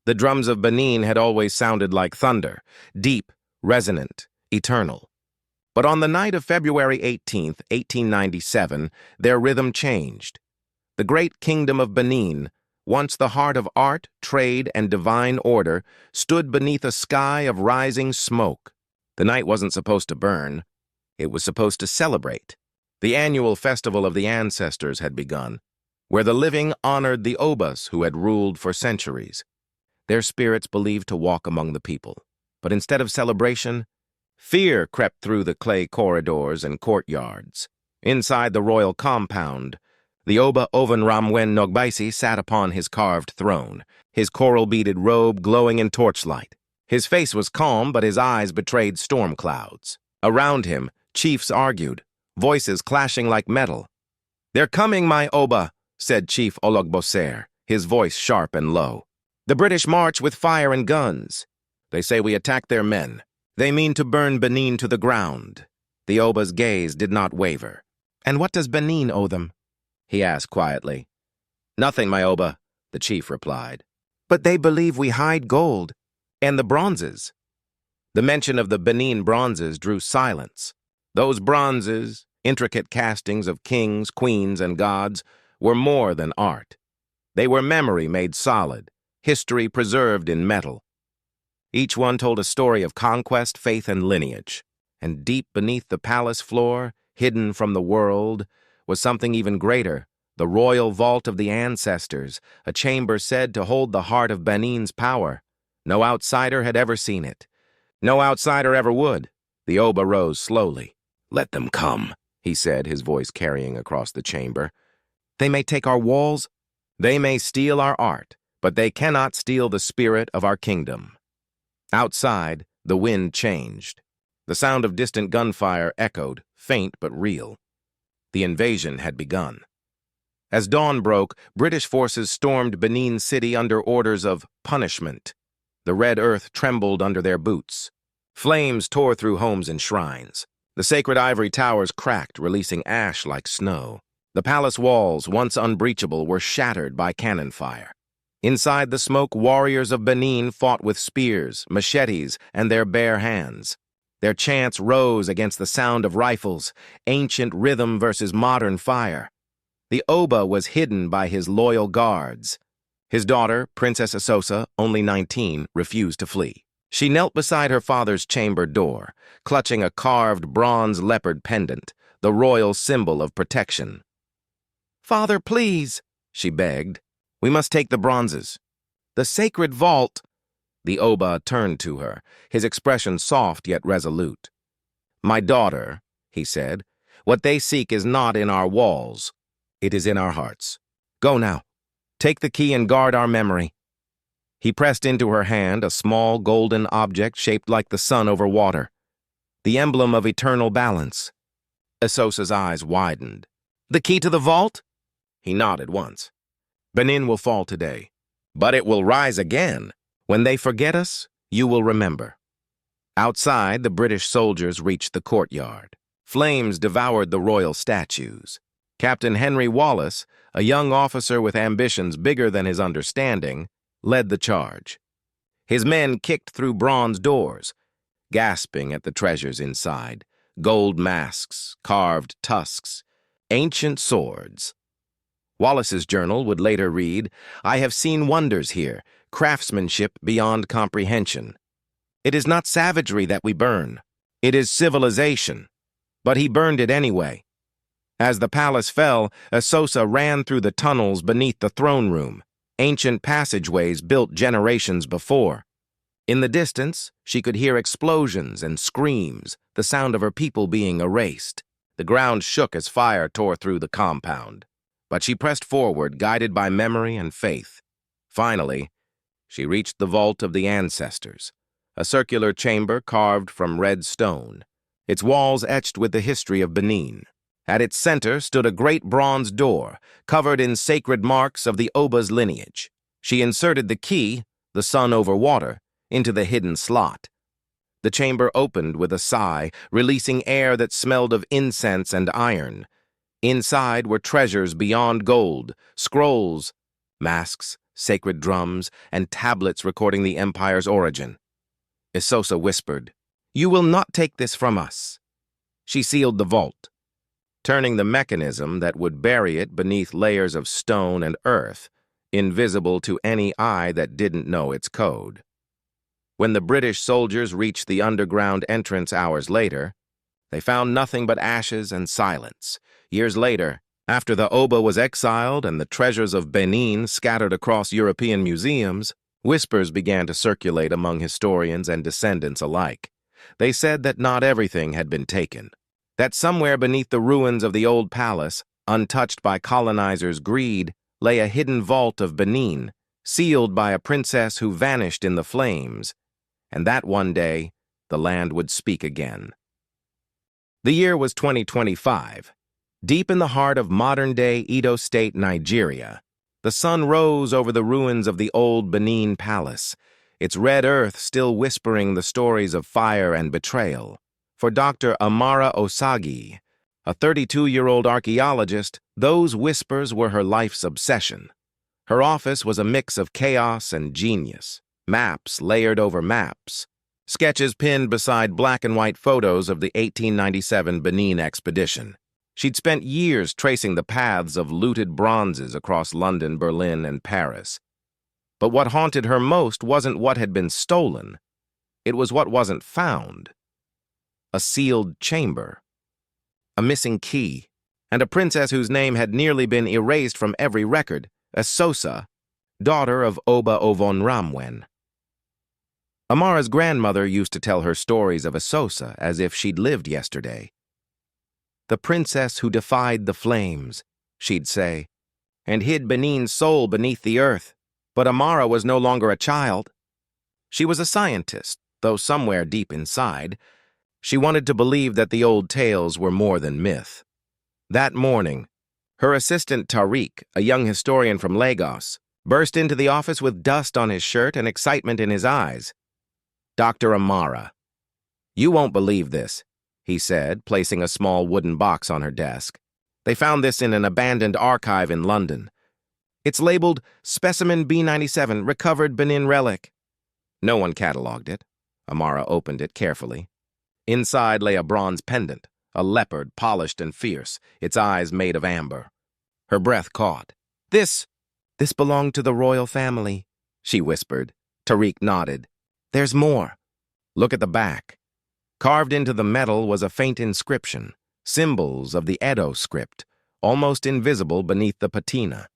The drums of Benin had always sounded like thunder, deep, resonant, eternal. But on the night of February 18th, 1897, their rhythm changed. The great kingdom of Benin, once the heart of art, trade, and divine order, stood beneath a sky of rising smoke. The night wasn't supposed to burn. It was supposed to celebrate. The annual festival of the ancestors had begun, where the living honored the Obas who had ruled for centuries. Their spirits believed to walk among the people. But instead of celebration, fear crept through the clay corridors and courtyards. Inside the royal compound, the Oba Ovenramwen Nogbaisi sat upon his carved throne, his coral-beaded robe glowing in torchlight. His face was calm, but his eyes betrayed storm clouds. Around him, chiefs argued, voices clashing like metal. "They're coming, my Oba," said Chief Ologboser, his voice sharp and low. "The British march with fire and guns. They say we attack their men. They mean to burn Benin to the ground." The Oba's gaze did not waver. "And what does Benin owe them?" he asked quietly. "Nothing, my Oba," the chief replied. "But they believe we hide gold and the bronzes." The mention of the Benin bronzes drew silence. Those bronzes, intricate castings of kings, queens, and gods, were more than art. They were memory made solid, history preserved in metal. Each one told a story of conquest, faith, and lineage. And deep beneath the palace floor, hidden from the world, was something even greater, the royal vault of the ancestors, a chamber said to hold the heart of Benin's power. No outsider had ever seen it. No outsider ever would. The Oba rose slowly. "Let them come," he said, his voice carrying across the chamber. "They may take our walls. They may steal our art, but they cannot steal the spirit of our kingdom." Outside, the wind changed. The sound of distant gunfire echoed, faint but real. The invasion had begun. As dawn broke, British forces stormed Benin City under orders of punishment. The red earth trembled under their boots. Flames tore through homes and shrines. The sacred ivory towers cracked, releasing ash like snow. The palace walls, once unbreachable, were shattered by cannon fire. Inside the smoke, warriors of Benin fought with spears, machetes, and their bare hands. Their chants rose against the sound of rifles, ancient rhythm versus modern fire. The Oba was hidden by his loyal guards. His daughter, Princess Asosa, only 19, refused to flee. She knelt beside her father's chamber door, clutching a carved bronze leopard pendant, the royal symbol of protection. "Father, please," she begged. "We must take the bronzes." "The sacred vault." The Oba turned to her, his expression soft yet resolute. "My daughter," he said, "what they seek is not in our walls. It is in our hearts. Go now. Take the key and guard our memory." He pressed into her hand a small golden object shaped like the sun over water, the emblem of eternal balance. Asosa's eyes widened. "The key to the vault?" He nodded once. "Benin will fall today, but it will rise again. When they forget us, you will remember." Outside, the British soldiers reached the courtyard. Flames devoured the royal statues. Captain Henry Wallace, a young officer with ambitions bigger than his understanding, led the charge. His men kicked through bronze doors, gasping at the treasures inside: gold masks, carved tusks, ancient swords. Wallace's journal would later read, "I have seen wonders here, craftsmanship beyond comprehension. It is not savagery that we burn. It is civilization." But he burned it anyway. As the palace fell, Asosa ran through the tunnels beneath the throne room, ancient passageways built generations before. In the distance, she could hear explosions and screams, the sound of her people being erased. The ground shook as fire tore through the compound. But she pressed forward, guided by memory and faith. Finally, she reached the vault of the ancestors, a circular chamber carved from red stone, its walls etched with the history of Benin. At its center stood a great bronze door, covered in sacred marks of the Oba's lineage. She inserted the key, the sun over water, into the hidden slot. The chamber opened with a sigh, releasing air that smelled of incense and iron. Inside were treasures beyond gold, scrolls, masks, sacred drums, and tablets recording the empire's origin. Esosa whispered, "You will not take this from us." She sealed the vault, turning the mechanism that would bury it beneath layers of stone and earth, invisible to any eye that didn't know its code. When the British soldiers reached the underground entrance hours later, they found nothing but ashes and silence. Years later, after the Oba was exiled and the treasures of Benin scattered across European museums, whispers began to circulate among historians and descendants alike. They said that not everything had been taken, that somewhere beneath the ruins of the old palace, untouched by colonizers' greed, lay a hidden vault of Benin, sealed by a princess who vanished in the flames, and that one day the land would speak again. The year was 2025. Deep in the heart of modern-day Edo State, Nigeria, the sun rose over the ruins of the old Benin Palace, its red earth still whispering the stories of fire and betrayal. For Dr. Amara Osagi, a 32-year-old archaeologist, those whispers were her life's obsession. Her office was a mix of chaos and genius, maps layered over maps, sketches pinned beside black and white photos of the 1897 Benin expedition. She'd spent years tracing the paths of looted bronzes across London, Berlin, and Paris. But what haunted her most wasn't what had been stolen. It was what wasn't found. A sealed chamber, a missing key, and a princess whose name had nearly been erased from every record, Esosa, daughter of Oba Ovonramwen. Amara's grandmother used to tell her stories of Esosa as if she'd lived yesterday. "The princess who defied the flames," she'd say, "and hid Benin's soul beneath the earth." But Amara was no longer a child. She was a scientist, though somewhere deep inside, she wanted to believe that the old tales were more than myth. That morning, her assistant Tariq, a young historian from Lagos, burst into the office with dust on his shirt and excitement in his eyes. "Dr. Amara, you won't believe this," he said, placing a small wooden box on her desk. "They found this in an abandoned archive in London. It's labeled Specimen B97, Recovered Benin Relic." No one catalogued it. Amara opened it carefully. Inside lay a bronze pendant, a leopard polished and fierce, its eyes made of amber. Her breath caught. This belonged to the royal family," she whispered. Tariq nodded. "There's more. Look at the back." Carved into the metal was a faint inscription, symbols of the Edo script, almost invisible beneath the patina.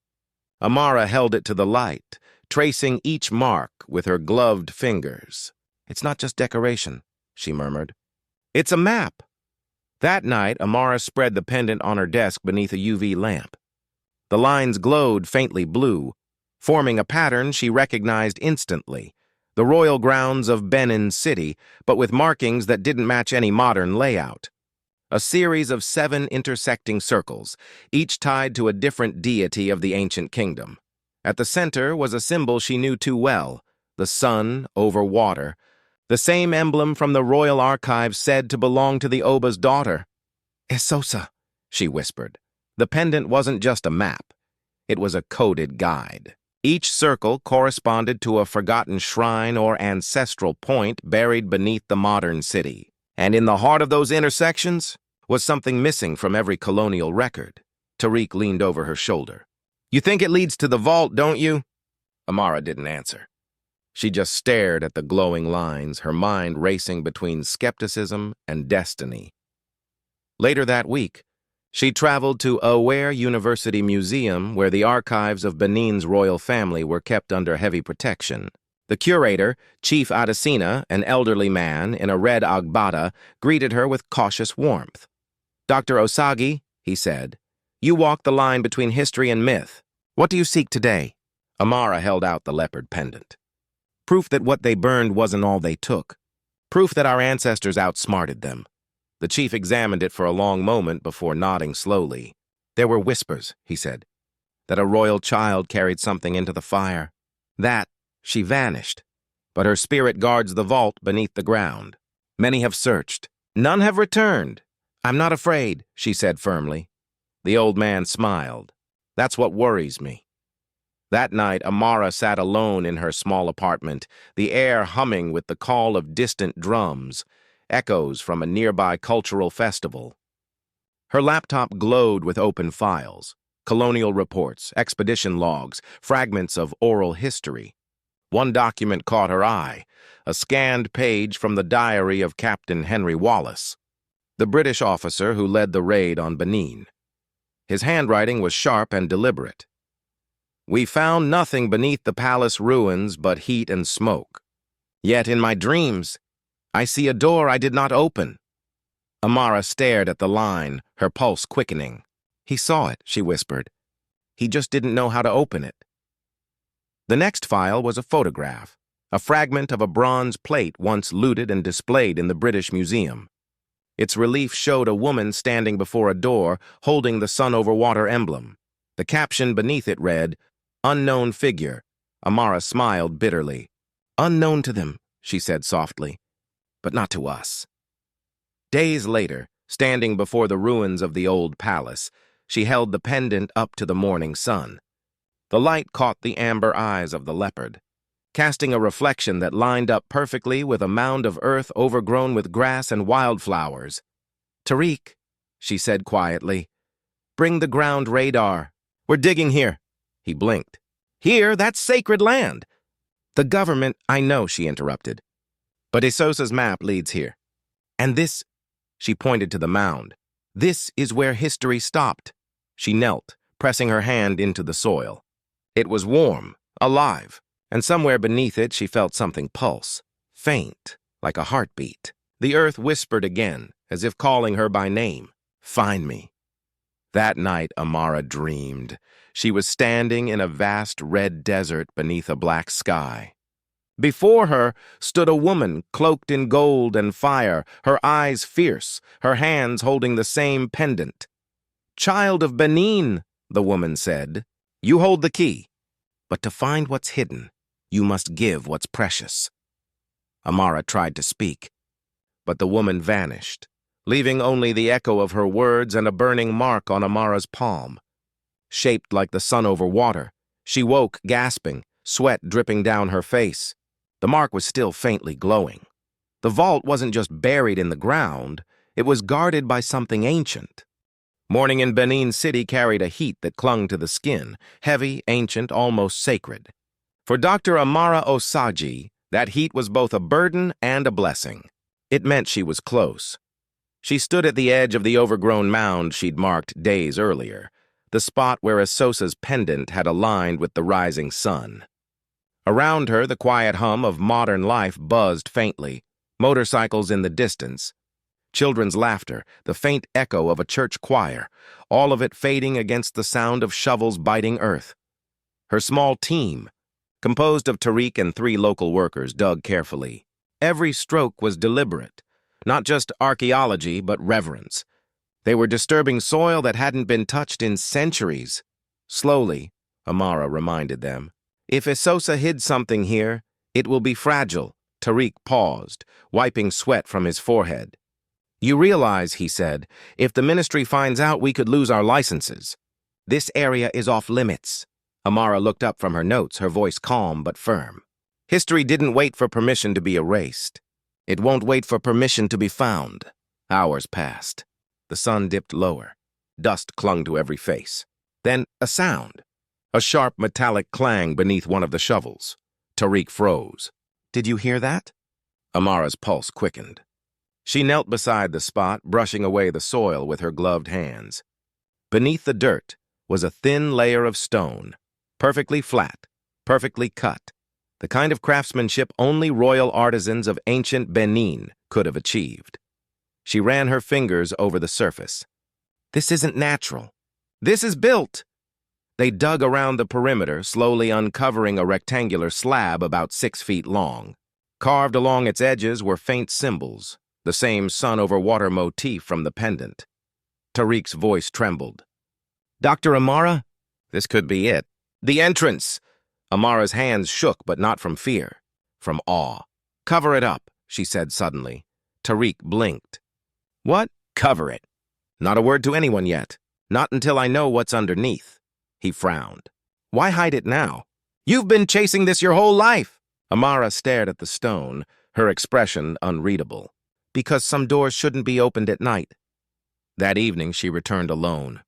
Amara held it to the light, tracing each mark with her gloved fingers. "It's not just decoration," she murmured. "It's a map." That night, Amara spread the pendant on her desk beneath a UV lamp. The lines glowed faintly blue, forming a pattern she recognized instantly. The royal grounds of Benin City, but with markings that didn't match any modern layout. A series of 7 intersecting circles, each tied to a different deity of the ancient kingdom. At the center was a symbol she knew too well, the sun over water, the same emblem from the royal archives said to belong to the Oba's daughter. "Esosa," she whispered. The pendant wasn't just a map. It was a coded guide. Each circle corresponded to a forgotten shrine or ancestral point buried beneath the modern city. And in the heart of those intersections was something missing from every colonial record. Tariq leaned over her shoulder. "You think it leads to the vault, don't you?" Amara didn't answer. She just stared at the glowing lines, her mind racing between skepticism and destiny. Later that week, she traveled to Aware University Museum, where the archives of Benin's royal family were kept under heavy protection. The curator, Chief Adesina, an elderly man in a red agbada, greeted her with cautious warmth. "Dr. Osagi," he said, "you walk the line between history and myth. What do you seek today?" Amara held out the leopard pendant. Proof that what they burned wasn't all they took. Proof that our ancestors outsmarted them. The chief examined it for a long moment before nodding slowly. "There were whispers," he said, "that a royal child carried something into the fire. That she vanished, but her spirit guards the vault beneath the ground. Many have searched. None have returned. I'm not afraid," she said firmly. The old man smiled. "That's what worries me." That night, Amara sat alone in her small apartment, the air humming with the call of distant drums, echoes from a nearby cultural festival. Her laptop glowed with open files, colonial reports, expedition logs, fragments of oral history. One document caught her eye, a scanned page from the diary of Captain Henry Wallace, the British officer who led the raid on Benin. His handwriting was sharp and deliberate. "We found nothing beneath the palace ruins but heat and smoke. Yet in my dreams, I see a door I did not open." Amara stared at the line, her pulse quickening. "He saw it," she whispered. "He just didn't know how to open it." The next file was a photograph, a fragment of a bronze plate once looted and displayed in the British Museum. Its relief showed a woman standing before a door, holding the sun over water emblem. The caption beneath it read, "Unknown figure." Amara smiled bitterly. "Unknown to them," she said softly, "but not to us." Days later, standing before the ruins of the old palace, she held the pendant up to the morning sun. The light caught the amber eyes of the leopard, casting a reflection that lined up perfectly with a mound of earth overgrown with grass and wildflowers. "Tariq," she said quietly, "bring the ground radar. We're digging here." He blinked. "Here? That's sacred land." "The government—" "I know," she interrupted. "But Esosa's map leads here. And this—" she pointed to the mound. "This is where history stopped." She knelt, pressing her hand into the soil. It was warm, alive, and somewhere beneath it she felt something pulse, faint, like a heartbeat. The earth whispered again, as if calling her by name. "Find me." That night, Amara dreamed. She was standing in a vast red desert beneath a black sky. Before her stood a woman cloaked in gold and fire, her eyes fierce, her hands holding the same pendant. "Child of Benin," the woman said, "you hold the key. But to find what's hidden, you must give what's precious." Amara tried to speak, but the woman vanished, leaving only the echo of her words and a burning mark on Amara's palm. Shaped like the sun over water, she woke gasping, sweat dripping down her face. The mark was still faintly glowing. The vault wasn't just buried in the ground, it was guarded by something ancient. Morning in Benin City carried a heat that clung to the skin, heavy, ancient, almost sacred. For Dr. Amara Osagi, that heat was both a burden and a blessing. It meant she was close. She stood at the edge of the overgrown mound she'd marked days earlier, the spot where Esosa's pendant had aligned with the rising sun. Around her, the quiet hum of modern life buzzed faintly, motorcycles in the distance, children's laughter, the faint echo of a church choir, all of it fading against the sound of shovels biting earth. Her small team, composed of Tariq and 3 local workers, dug carefully. Every stroke was deliberate, not just archaeology, but reverence. They were disturbing soil that hadn't been touched in centuries. Slowly, Amara reminded them, "If Esosa hid something here, it will be fragile." Tariq paused, wiping sweat from his forehead. "You realize," he said, "if the ministry finds out, we could lose our licenses. This area is off limits." Amara looked up from her notes, her voice calm but firm. "History didn't wait for permission to be erased. It won't wait for permission to be found." Hours passed. The sun dipped lower. Dust clung to every face. Then a sound. A sharp metallic clang beneath one of the shovels. Tariq froze. "Did you hear that?" Amara's pulse quickened. She knelt beside the spot, brushing away the soil with her gloved hands. Beneath the dirt was a thin layer of stone, perfectly flat, perfectly cut, the kind of craftsmanship only royal artisans of ancient Benin could have achieved. She ran her fingers over the surface. "This isn't natural. This is built." They dug around the perimeter, slowly uncovering a rectangular slab about 6 feet long. Carved along its edges were faint symbols, the same sun-over-water motif from the pendant. Tariq's voice trembled. "Dr. Amara? This could be it. The entrance!" Amara's hands shook, but not from fear, from awe. "Cover it up," she said suddenly. Tariq blinked. "What? Cover it?" "Not a word to anyone yet. Not until I know what's underneath." He frowned. Why hide it now? You've been chasing this your whole life. Amara stared at the stone, her expression unreadable. Because some doors shouldn't be opened at night. That evening she returned alone.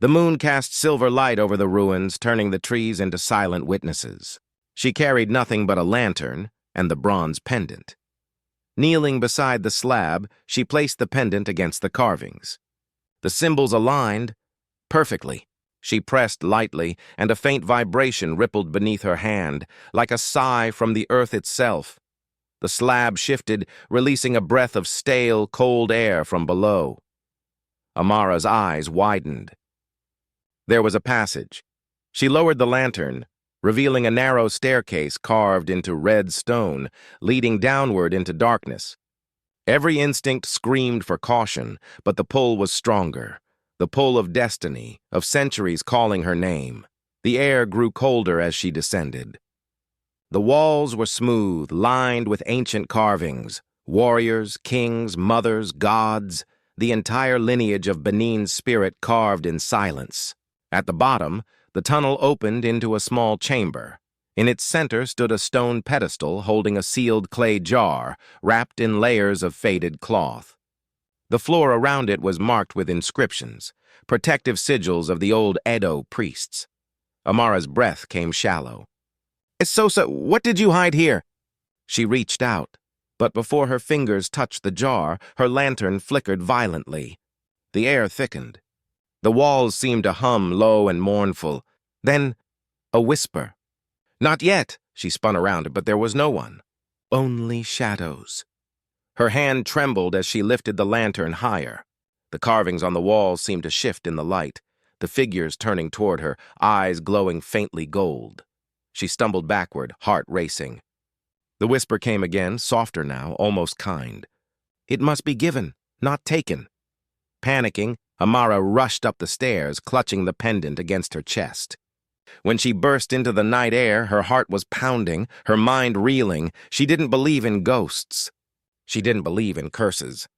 The moon cast silver light over the ruins, turning the trees into silent witnesses. She carried nothing but a lantern and the bronze pendant. Kneeling beside the slab, she placed the pendant against the carvings. The symbols aligned perfectly. She pressed lightly, and a faint vibration rippled beneath her hand, like a sigh from the earth itself. The slab shifted, releasing a breath of stale, cold air from below. Amara's eyes widened. There was a passage. She lowered the lantern, revealing a narrow staircase carved into red stone, leading downward into darkness. Every instinct screamed for caution, but the pull was stronger. The pull of destiny, of centuries calling her name. The air grew colder as she descended. The walls were smooth, lined with ancient carvings. Warriors, kings, mothers, gods, the entire lineage of Benin's spirit carved in silence. At the bottom, the tunnel opened into a small chamber. In its center stood a stone pedestal holding a sealed clay jar, wrapped in layers of faded cloth. The floor around it was marked with inscriptions, protective sigils of the old Edo priests. Amara's breath came shallow. "Esosa, what did you hide here?" She reached out, but before her fingers touched the jar, her lantern flickered violently. The air thickened. The walls seemed to hum low and mournful. Then, a whisper. "Not yet," she spun around, but there was no one. Only shadows. Her hand trembled as she lifted the lantern higher. The carvings on the wall seemed to shift in the light, the figures turning toward her, eyes glowing faintly gold. She stumbled backward, heart racing. The whisper came again, softer now, almost kind. "It must be given, not taken." Panicking, Amara rushed up the stairs, clutching the pendant against her chest. When she burst into the night air, her heart was pounding, her mind reeling. She didn't believe in ghosts. She didn't believe in curses.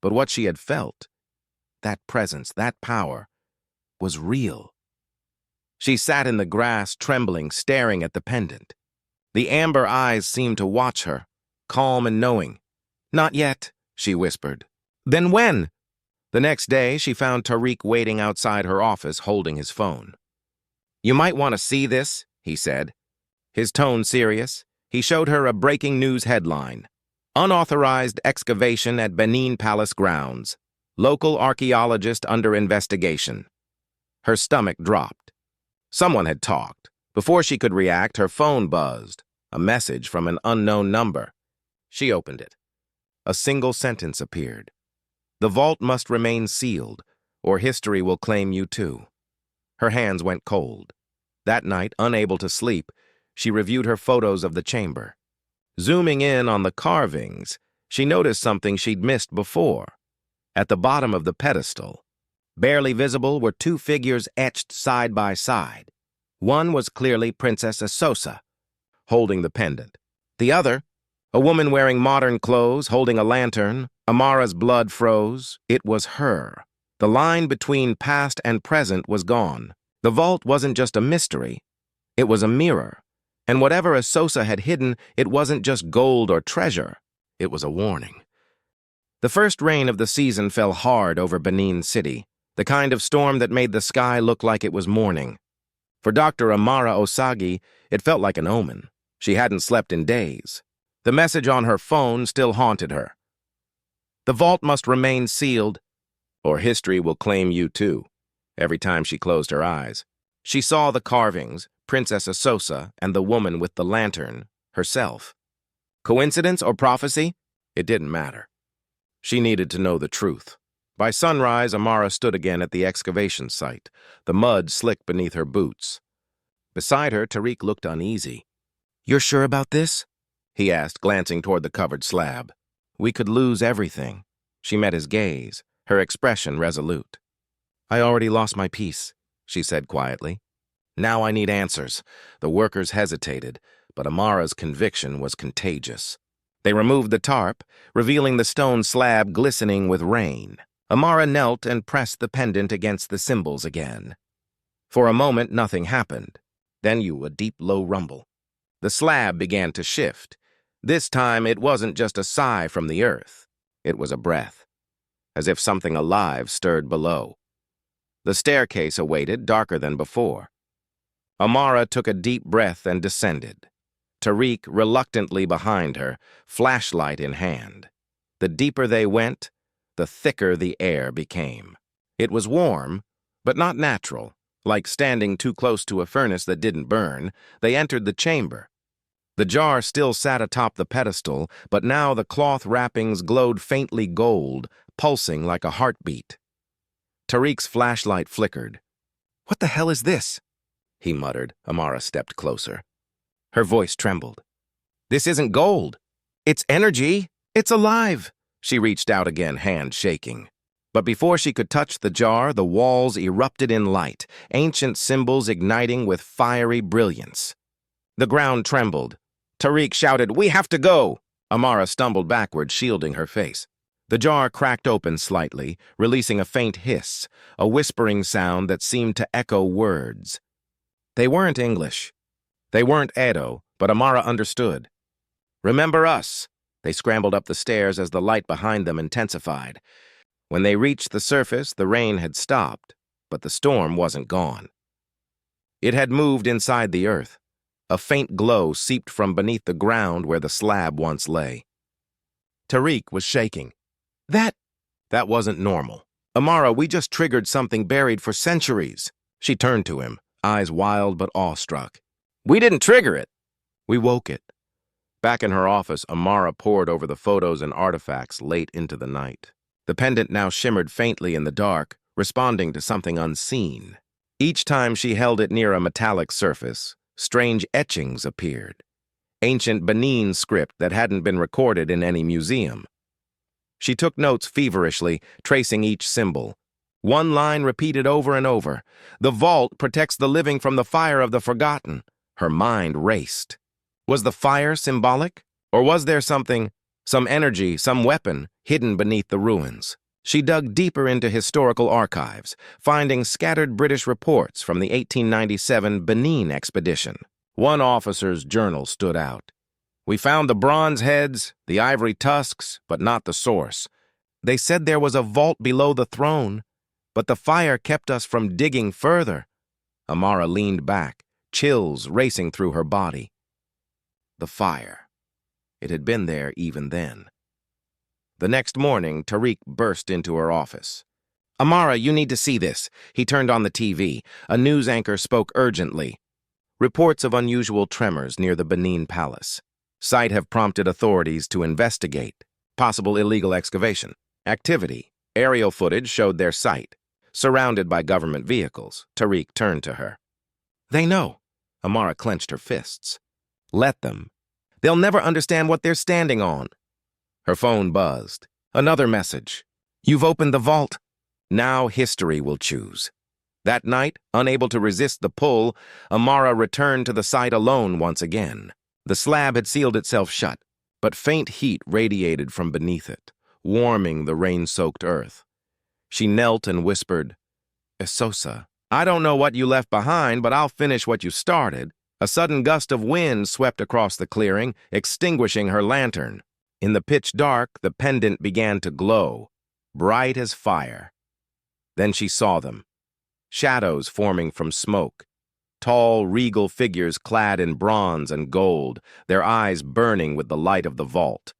But what she had felt, that presence, that power, was real. She sat in the grass, trembling, staring at the pendant. The amber eyes seemed to watch her, calm and knowing. "Not yet," she whispered. "Then when?" The next day, she found Tariq waiting outside her office, holding his phone. "You might want to see this," he said. His tone serious, he showed her a breaking news headline. "Unauthorized excavation at Benin Palace grounds. Local archaeologist under investigation." Her stomach dropped. Someone had talked. Before she could react, her phone buzzed. A message from an unknown number. She opened it. A single sentence appeared. "The vault must remain sealed, or history will claim you too." Her hands went cold. That night, unable to sleep, she reviewed her photos of the chamber. Zooming in on the carvings, she noticed something she'd missed before. At the bottom of the pedestal, barely visible, were two figures etched side by side. One was clearly Princess Esosa, holding the pendant. The other, a woman wearing modern clothes, holding a lantern. Amara's blood froze. It was her. The line between past and present was gone. The vault wasn't just a mystery. It was a mirror. And whatever Esosa had hidden, it wasn't just gold or treasure. It was a warning. The first rain of the season fell hard over Benin City, the kind of storm that made the sky look like it was mourning. For Dr. Amara Osagi, it felt like an omen. She hadn't slept in days. The message on her phone still haunted her. "The vault must remain sealed, or history will claim you too." Every time she closed her eyes, she saw the carvings, Princess Esosa, and the woman with the lantern, herself. Coincidence or prophecy? It didn't matter. She needed to know the truth. By sunrise, Amara stood again at the excavation site, the mud slick beneath her boots. Beside her, Tariq looked uneasy. "You're sure about this?" he asked, glancing toward the covered slab. "We could lose everything." She met his gaze, her expression resolute. "I already lost my peace," she said quietly. "Now I need answers." The workers hesitated, but Amara's conviction was contagious. They removed the tarp, revealing the stone slab glistening with rain. Amara knelt and pressed the pendant against the symbols again. For a moment, nothing happened. Then a deep, low rumble. The slab began to shift. This time, it wasn't just a sigh from the earth. It was a breath, as if something alive stirred below. The staircase awaited, darker than before. Amara took a deep breath and descended. Tariq reluctantly behind her, flashlight in hand. The deeper they went, the thicker the air became. It was warm, but not natural. Like standing too close to a furnace that didn't burn, they entered the chamber. The jar still sat atop the pedestal, but now the cloth wrappings glowed faintly gold, pulsing like a heartbeat. Tariq's flashlight flickered. "What the hell is this?" he muttered. Amara stepped closer. Her voice trembled. "This isn't gold. It's energy. It's alive." She reached out again, hand shaking. But before she could touch the jar, the walls erupted in light, ancient symbols igniting with fiery brilliance. The ground trembled. Tariq shouted, "We have to go!" Amara stumbled backward, shielding her face. The jar cracked open slightly, releasing a faint hiss, a whispering sound that seemed to echo words. They weren't English. They weren't Edo, but Amara understood. "Remember us!" They scrambled up the stairs as the light behind them intensified. When they reached the surface, the rain had stopped, but the storm wasn't gone. It had moved inside the earth. A faint glow seeped from beneath the ground where the slab once lay. Tariq was shaking. That wasn't normal. "Amara, we just triggered something buried for centuries." She turned to him, eyes wild but awestruck. "We didn't trigger it. We woke it." Back in her office, Amara pored over the photos and artifacts late into the night. The pendant now shimmered faintly in the dark, responding to something unseen. Each time she held it near a metallic surface, strange etchings appeared. Ancient Benin script that hadn't been recorded in any museum. She took notes feverishly, tracing each symbol. One line repeated over and over. "The vault protects the living from the fire of the forgotten." Her mind raced. Was the fire symbolic? Or was there something, some energy, some weapon, hidden beneath the ruins? She dug deeper into historical archives, finding scattered British reports from the 1897 Benin expedition. One officer's journal stood out. "We found the bronze heads, the ivory tusks, but not the source. They said there was a vault below the throne, but the fire kept us from digging further." Amara leaned back, chills racing through her body. The fire. It had been there even then. The next morning, Tariq burst into her office. "Amara, you need to see this." He turned on the TV. A news anchor spoke urgently. "Reports of unusual tremors near the Benin Palace. Site have prompted authorities to investigate. Possible illegal excavation. Activity. Aerial footage showed their site. Surrounded by government vehicles." Tariq turned to her. "They know." Amara clenched her fists. "Let them. They'll never understand what they're standing on." Her phone buzzed. Another message. "You've opened the vault. Now history will choose." That night, unable to resist the pull, Amara returned to the site alone once again. The slab had sealed itself shut, but faint heat radiated from beneath it, warming the rain-soaked earth. She knelt and whispered, "Esosa, I don't know what you left behind, but I'll finish what you started." A sudden gust of wind swept across the clearing, extinguishing her lantern. In the pitch dark, the pendant began to glow, bright as fire. Then she saw them, shadows forming from smoke, tall, regal figures clad in bronze and gold, their eyes burning with the light of the vault.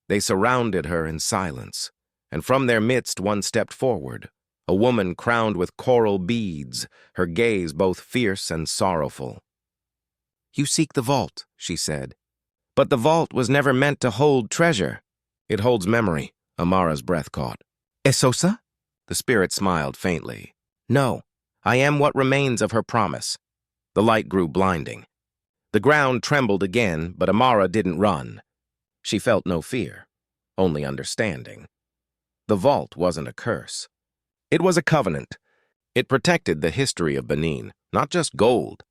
They surrounded her in silence, and from their midst one stepped forward, a woman crowned with coral beads, her gaze both fierce and sorrowful. "You seek the vault," she said. "But the vault was never meant to hold treasure." "It holds memory," Amara's breath caught. "Esosa?" The spirit smiled faintly. "No, I am what remains of her promise." The light grew blinding. The ground trembled again, but Amara didn't run. She felt no fear, only understanding. The vault wasn't a curse. It was a covenant. It protected the history of Benin, not just gold,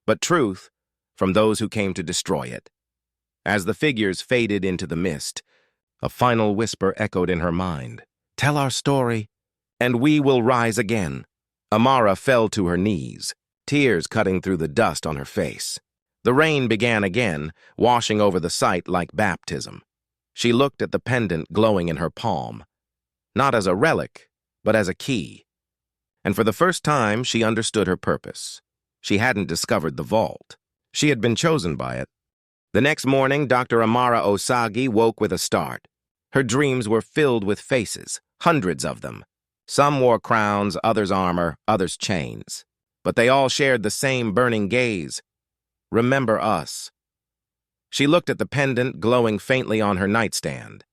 but truth from those who came to destroy it. As the figures faded into the mist, a final whisper echoed in her mind. "Tell our story, and we will rise again." Amara fell to her knees. tears cutting through the dust on her face. The rain began again, washing over the site like baptism. She looked at the pendant glowing in her palm, not as a relic, but as a key. And for the first time, she understood her purpose. She hadn't discovered the vault. She had been chosen by it. The next morning, Dr. Amara Osagi woke with a start. Her dreams were filled with faces, hundreds of them. Some wore crowns, others armor, others chains. But they all shared the same burning gaze. Remember us. She looked at the pendant glowing faintly on her nightstand.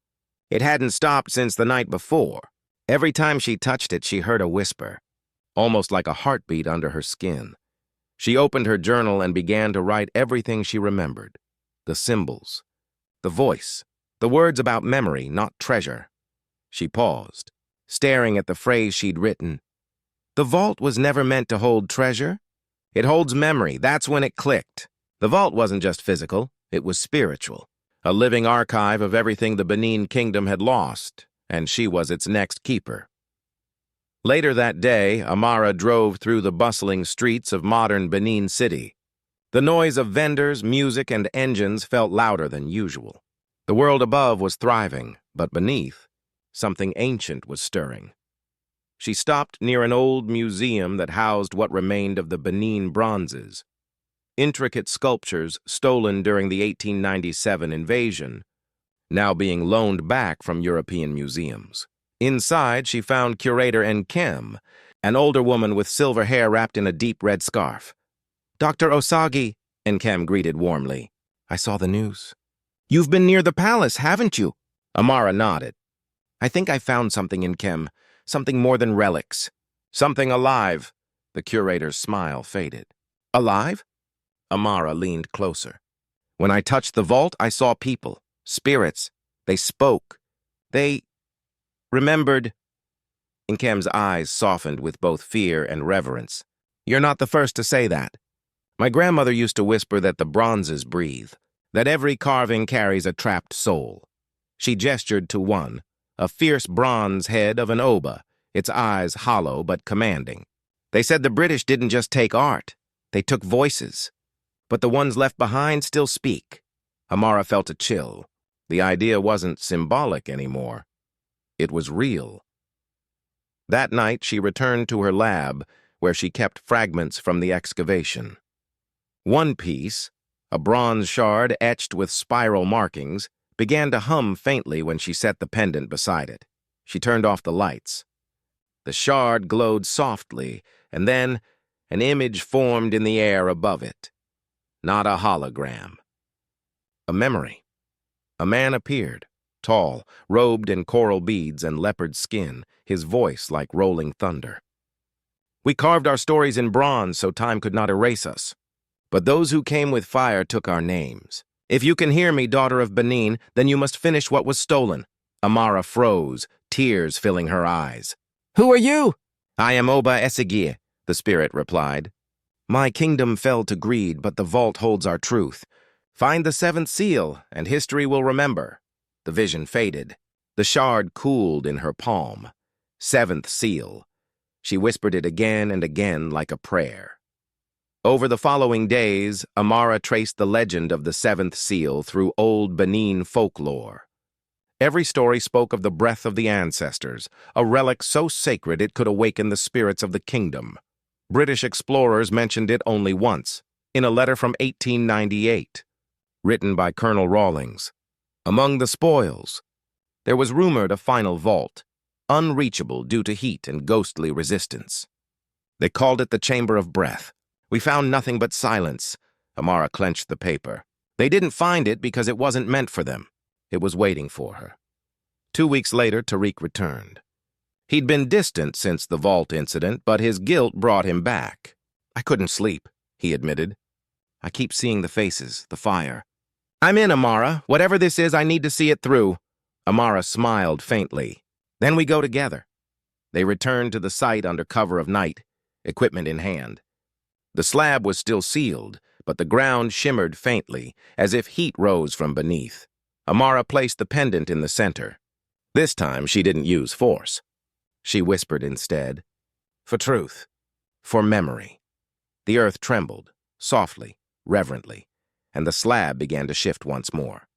It hadn't stopped since the night before. Every time she touched it, she heard a whisper, almost like a heartbeat under her skin. She opened her journal and began to write everything she remembered. The symbols, the voice, the words about memory, not treasure. She paused, staring at the phrase she'd written. The vault was never meant to hold treasure. It holds memory. That's when it clicked. The vault wasn't just physical, it was spiritual. A living archive of everything the Benin Kingdom had lost, and she was its next keeper. Later that day, Amara drove through the bustling streets of modern Benin City. The noise of vendors, music, and engines felt louder than usual. The world above was thriving, but beneath, something ancient was stirring. She stopped near an old museum that housed what remained of the Benin bronzes. Intricate sculptures stolen during the 1897 invasion, now being loaned back from European museums. Inside, she found curator Nkem, an older woman with silver hair wrapped in a deep red scarf. Dr. Osagi, Nkem greeted warmly. I saw the news. You've been near the palace, haven't you? Amara nodded. I think I found something, Nkem, something more than relics. Something alive. The curator's smile faded. Alive? Amara leaned closer. When I touched the vault, I saw people, spirits. They spoke. They remembered. Nkem's eyes softened with both fear and reverence. You're not the first to say that. My grandmother used to whisper that the bronzes breathe, that every carving carries a trapped soul. She gestured to one, a fierce bronze head of an oba, its eyes hollow but commanding. They said the British didn't just take art, they took voices. But the ones left behind still speak. Amara felt a chill. The idea wasn't symbolic anymore. It was real. That night, she returned to her lab, where she kept fragments from the excavation. One piece, a bronze shard etched with spiral markings, began to hum faintly when she set the pendant beside it. She turned off the lights. The shard glowed softly, and then an image formed in the air above it. Not a hologram. A memory. A man appeared, tall, robed in coral beads and leopard skin, his voice like rolling thunder. We carved our stories in bronze so time could not erase us. But those who came with fire took our names. If you can hear me, daughter of Benin, then you must finish what was stolen. Amara froze, tears filling her eyes. Who are you? I am Oba Essegie, the spirit replied. My kingdom fell to greed, but the vault holds our truth. Find the seventh seal, and history will remember. The vision faded. The shard cooled in her palm. Seventh seal. She whispered it again and again like a prayer. Over the following days, Amara traced the legend of the seventh seal through old Benin folklore. Every story spoke of the breath of the ancestors, a relic so sacred it could awaken the spirits of the kingdom. British explorers mentioned it only once, in a letter from 1898, written by Colonel Rawlings. Among the spoils, there was rumored a final vault, unreachable due to heat and ghostly resistance. They called it the Chamber of Breath. We found nothing but silence. Amara clenched the paper. They didn't find it because it wasn't meant for them. It was waiting for her. 2 weeks later, Tariq returned. He'd been distant since the vault incident, but his guilt brought him back. I couldn't sleep, he admitted. I keep seeing the faces, the fire. I'm in, Amara. Whatever this is, I need to see it through. Amara smiled faintly. Then we go together. They returned to the site under cover of night, equipment in hand. The slab was still sealed, but the ground shimmered faintly, as if heat rose from beneath. Amara placed the pendant in the center. This time, she didn't use force. She whispered instead, for truth, for memory. The earth trembled, softly, reverently, and the slab began to shift once more.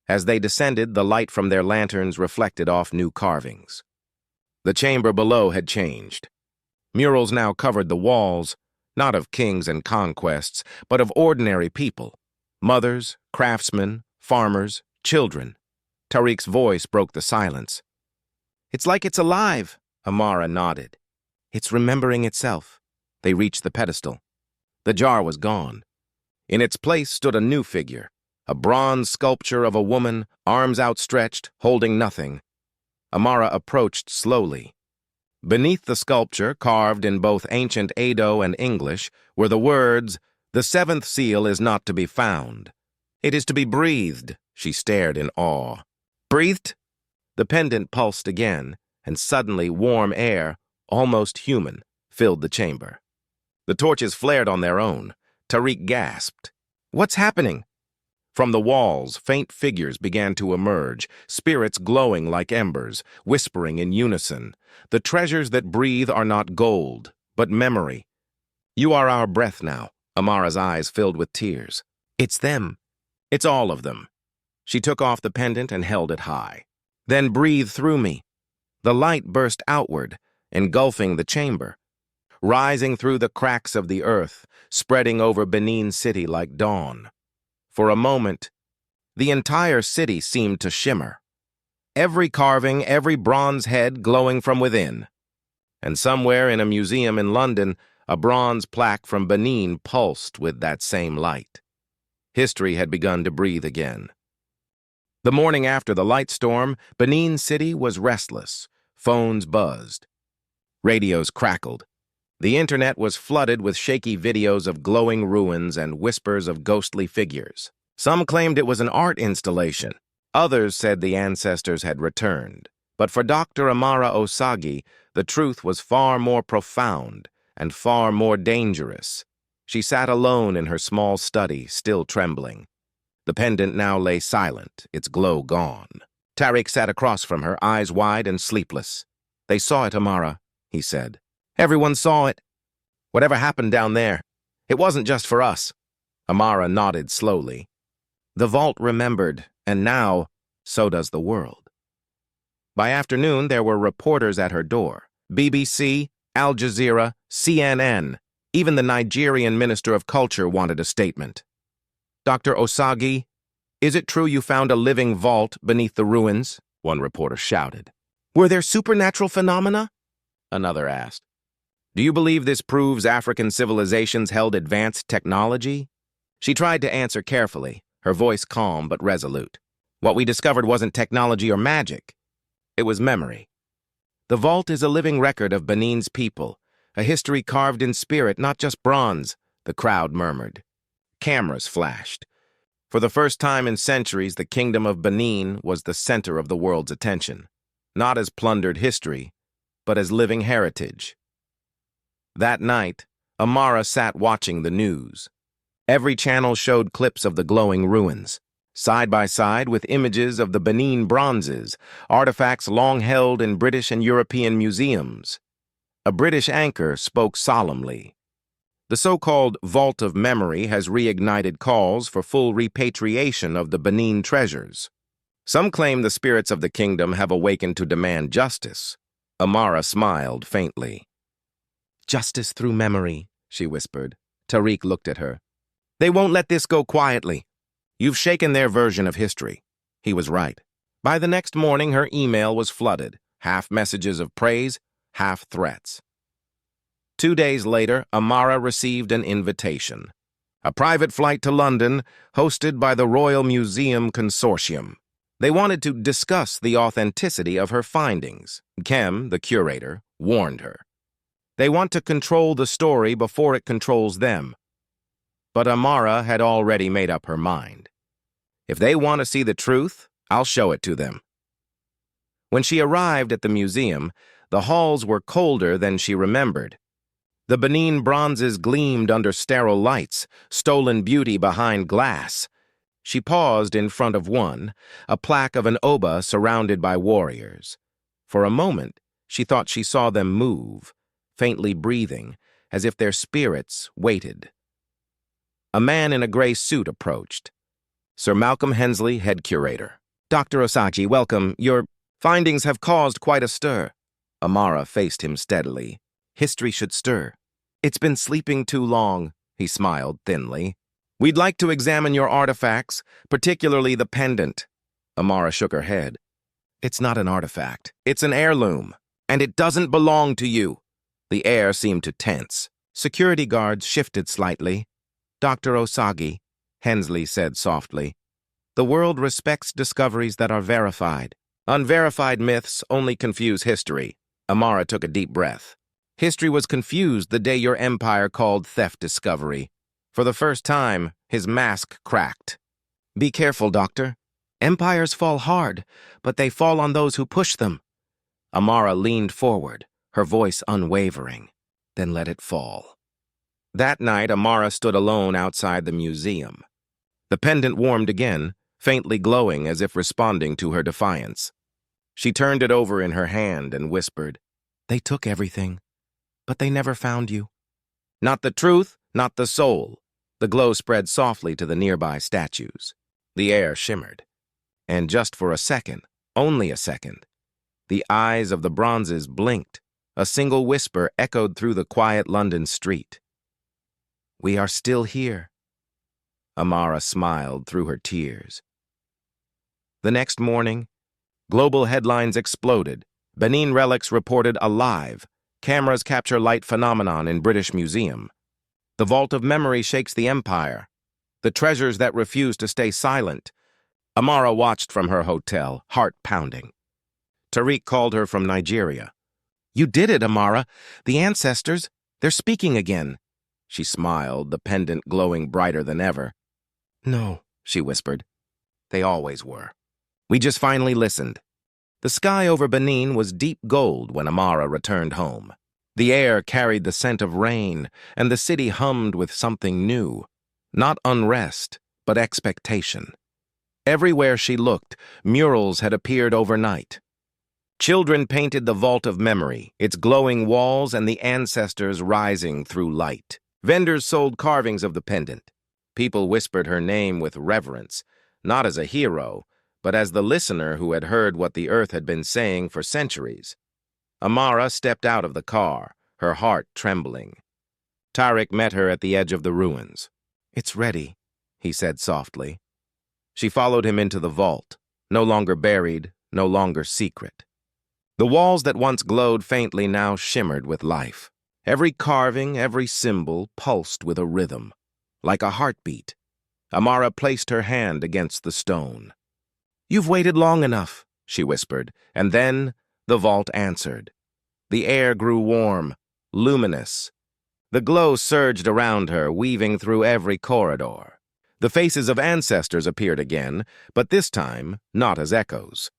As they descended, the light from their lanterns reflected off new carvings. The chamber below had changed. Murals now covered the walls, not of kings and conquests, but of ordinary people. Mothers, craftsmen, farmers, children. Tariq's voice broke the silence. "It's like it's alive," Amara nodded. "It's remembering itself." They reached the pedestal. The jar was gone. In its place stood a new figure, a bronze sculpture of a woman, arms outstretched, holding nothing. Amara approached slowly. Beneath the sculpture, carved in both ancient Edo and English, were the words, "The seventh seal is not to be found. It is to be breathed." She stared in awe. "Breathed?" The pendant pulsed again, and suddenly warm air, almost human, filled the chamber. The torches flared on their own. Tariq gasped. "What's happening?" From the walls, faint figures began to emerge, spirits glowing like embers, whispering in unison. "The treasures that breathe are not gold, but memory. You are our breath now." Amara's eyes filled with tears. "It's them. It's all of them." She took off the pendant and held it high. "Then breathe through me." The light burst outward, engulfing the chamber, rising through the cracks of the earth, spreading over Benin City like dawn. For a moment, the entire city seemed to shimmer. Every carving, every bronze head glowing from within. And somewhere in a museum in London, a bronze plaque from Benin pulsed with that same light. History had begun to breathe again. The morning after the light storm, Benin City was restless. Phones buzzed. Radios crackled. The internet was flooded with shaky videos of glowing ruins and whispers of ghostly figures. Some claimed it was an art installation. Others said the ancestors had returned. But for Dr. Amara Osagi, the truth was far more profound and far more dangerous. She sat alone in her small study, still trembling. The pendant now lay silent, its glow gone. Tariq sat across from her, eyes wide and sleepless. "They saw it, Amara," he said. "Everyone saw it. Whatever happened down there, it wasn't just for us." Amara nodded slowly. "The vault remembered, and now, so does the world." By afternoon, there were reporters at her door. BBC, Al Jazeera, CNN, even the Nigerian Minister of Culture wanted a statement. "Dr. Osagi, is it true you found a living vault beneath the ruins?" one reporter shouted. "Were there supernatural phenomena?" another asked. "Do you believe this proves African civilizations held advanced technology?" She tried to answer carefully, her voice calm but resolute. "What we discovered wasn't technology or magic. It was memory. The vault is a living record of Benin's people, a history carved in spirit, not just bronze," the crowd murmured. Cameras flashed. For the first time in centuries, the Kingdom of Benin was the center of the world's attention, not as plundered history, but as living heritage. That night, Amara sat watching the news. Every channel showed clips of the glowing ruins, side by side with images of the Benin bronzes, artifacts long held in British and European museums. A British anchor spoke solemnly. "The so-called Vault of Memory has reignited calls for full repatriation of the Benin treasures. Some claim the spirits of the kingdom have awakened to demand justice." Amara smiled faintly. "Justice through memory," she whispered. Tariq looked at her. "They won't let this go quietly. You've shaken their version of history." He was right. By the next morning, her email was flooded, half messages of praise, half threats. 2 days later, Amara received an invitation. A private flight to London, hosted by the Royal Museum Consortium. They wanted to discuss the authenticity of her findings. Kem, the curator, warned her. They want to control the story before it controls them. But Amara had already made up her mind. If they want to see the truth, I'll show it to them. When she arrived at the museum, the halls were colder than she remembered. The Benin bronzes gleamed under sterile lights, stolen beauty behind glass. She paused in front of one, a plaque of an Oba surrounded by warriors. For a moment, she thought she saw them move, faintly breathing, as if their spirits waited. A man in a gray suit approached. Sir Malcolm Hensley, head curator. Dr. Osagi, welcome. Your findings have caused quite a stir. Amara faced him steadily. History should stir. It's been sleeping too long, he smiled thinly. We'd like to examine your artifacts, particularly the pendant. Amara shook her head. It's not an artifact. It's an heirloom, and it doesn't belong to you. The air seemed to tense. Security guards shifted slightly. Dr. Osagi, Hensley said softly, the world respects discoveries that are verified. Unverified myths only confuse history. Amara took a deep breath. History was confused the day your empire called theft discovery. For the first time, his mask cracked. Be careful, Doctor. Empires fall hard, but they fall on those who push them. Amara leaned forward, her voice unwavering, then let it fall. That night, Amara stood alone outside the museum. The pendant warmed again, faintly glowing as if responding to her defiance. She turned it over in her hand and whispered, They took everything, but they never found you. Not the truth, not the soul. The glow spread softly to the nearby statues. The air shimmered. And just for a second, only a second, the eyes of the bronzes blinked. A single whisper echoed through the quiet London street. We are still here. Amara smiled through her tears. The next morning, global headlines exploded. Benin relics reported alive. Cameras capture light phenomenon in British Museum. The vault of memory shakes the empire. The treasures that refuse to stay silent. Amara watched from her hotel, heart pounding. Tariq called her from Nigeria. You did it, Amara. The ancestors, they're speaking again. She smiled, the pendant glowing brighter than ever. No, she whispered. They always were. We just finally listened. The sky over Benin was deep gold when Amara returned home. The air carried the scent of rain, and the city hummed with something new. Not unrest, but expectation. Everywhere she looked, murals had appeared overnight. Children painted the vault of memory, its glowing walls and the ancestors rising through light. Vendors sold carvings of the pendant. People whispered her name with reverence, not as a hero, but as the listener who had heard what the earth had been saying for centuries. Amara stepped out of the car, her heart trembling. Tariq met her at the edge of the ruins. It's ready, he said softly. She followed him into the vault, no longer buried, no longer secret. The walls that once glowed faintly now shimmered with life. Every carving, every symbol pulsed with a rhythm, like a heartbeat. Amara placed her hand against the stone. You've waited long enough, she whispered, and then the vault answered. The air grew warm, luminous. The glow surged around her, weaving through every corridor. The faces of ancestors appeared again, but this time not as echoes.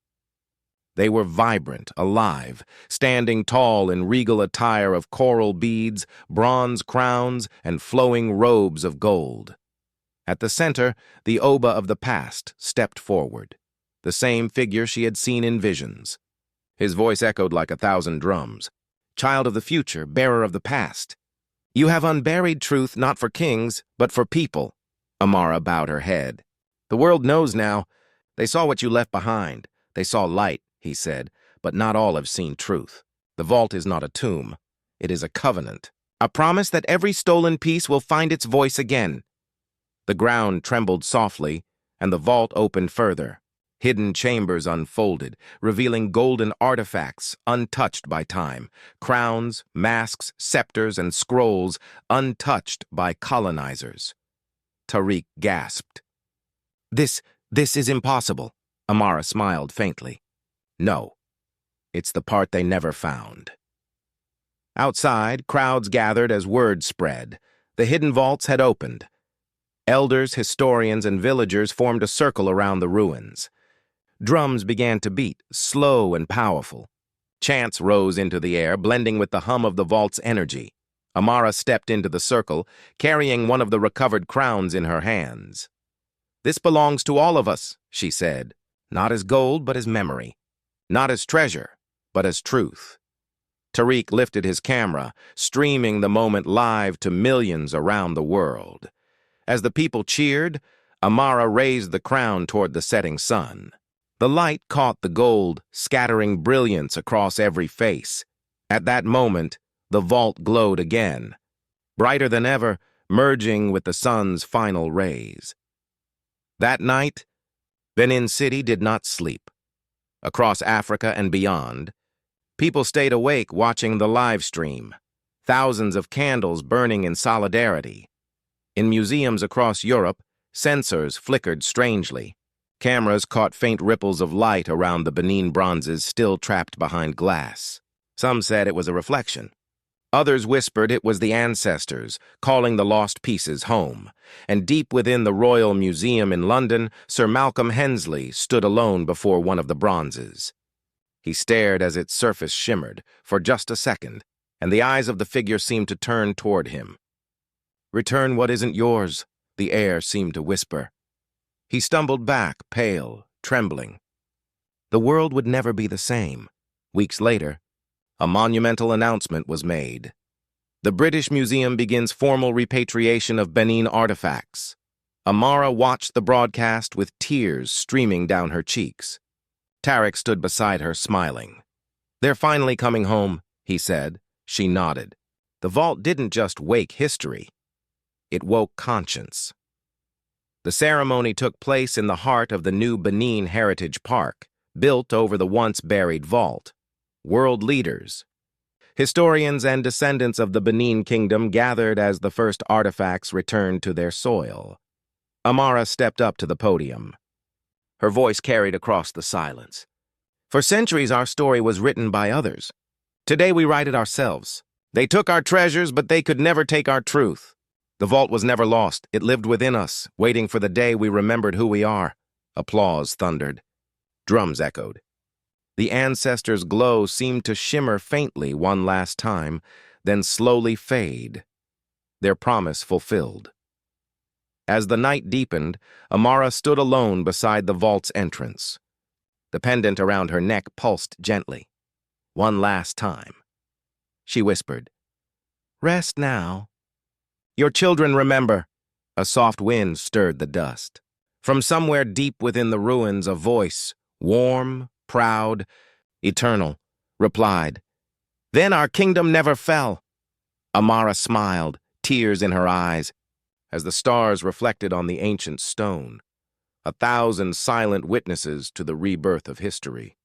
They were vibrant, alive, standing tall in regal attire of coral beads, bronze crowns, and flowing robes of gold. At the center, the Oba of the past stepped forward, the same figure she had seen in visions. His voice echoed like 1,000 drums. Child of the future, bearer of the past. You have unburied truth not for kings, but for people. Amara bowed her head. The world knows now. They saw what you left behind. They saw light, he said, but not all have seen truth. The vault is not a tomb. It is a covenant. A promise that every stolen piece will find its voice again. The ground trembled softly, and the vault opened further. Hidden chambers unfolded, revealing golden artifacts untouched by time. Crowns, masks, scepters, and scrolls untouched by colonizers. Tariq gasped. This is impossible. Amara smiled faintly. No, it's the part they never found. Outside, crowds gathered as word spread. The hidden vaults had opened. Elders, historians, and villagers formed a circle around the ruins. Drums began to beat, slow and powerful. Chants rose into the air, blending with the hum of the vault's energy. Amara stepped into the circle, carrying one of the recovered crowns in her hands. This belongs to all of us, she said, not as gold, but as memory. Not as treasure, but as truth. Tariq lifted his camera, streaming the moment live to millions around the world. As the people cheered, Amara raised the crown toward the setting sun. The light caught the gold, scattering brilliance across every face. At that moment, the vault glowed again, brighter than ever, merging with the sun's final rays. That night, Benin City did not sleep. Across Africa and beyond, people stayed awake watching the live stream, thousands of candles burning in solidarity. In museums across Europe, sensors flickered strangely. Cameras caught faint ripples of light around the Benin bronzes still trapped behind glass. Some said it was a reflection. Others whispered it was the ancestors, calling the lost pieces home. And deep within the Royal Museum in London, Sir Malcolm Hensley stood alone before one of the bronzes. He stared as its surface shimmered, for just a second, and the eyes of the figure seemed to turn toward him. "Return what isn't yours," the air seemed to whisper. He stumbled back, pale, trembling. The world would never be the same. Weeks later, a monumental announcement was made. The British Museum begins formal repatriation of Benin artifacts. Amara watched the broadcast with tears streaming down her cheeks. Tariq stood beside her, smiling. "They're finally coming home," he said. She nodded. The vault didn't just wake history. It woke conscience. The ceremony took place in the heart of the new Benin Heritage Park, built over the once-buried vault. World leaders, historians and descendants of the Benin Kingdom gathered as the first artifacts returned to their soil. Amara stepped up to the podium. Her voice carried across the silence. "For centuries our story was written by others. Today we write it ourselves. They took our treasures, but they could never take our truth. The vault was never lost. It lived within us, waiting for the day we remembered who we are." Applause thundered. Drums echoed. The ancestors' glow seemed to shimmer faintly one last time, then slowly fade, their promise fulfilled. As the night deepened, Amara stood alone beside the vault's entrance. The pendant around her neck pulsed gently. "One last time," she whispered. "Rest now. Your children remember." A soft wind stirred the dust. From somewhere deep within the ruins, a voice, warm, proud, eternal, replied, "Then our kingdom never fell." Amara smiled, tears in her eyes, as the stars reflected on the ancient stone, 1,000 silent witnesses to the rebirth of history.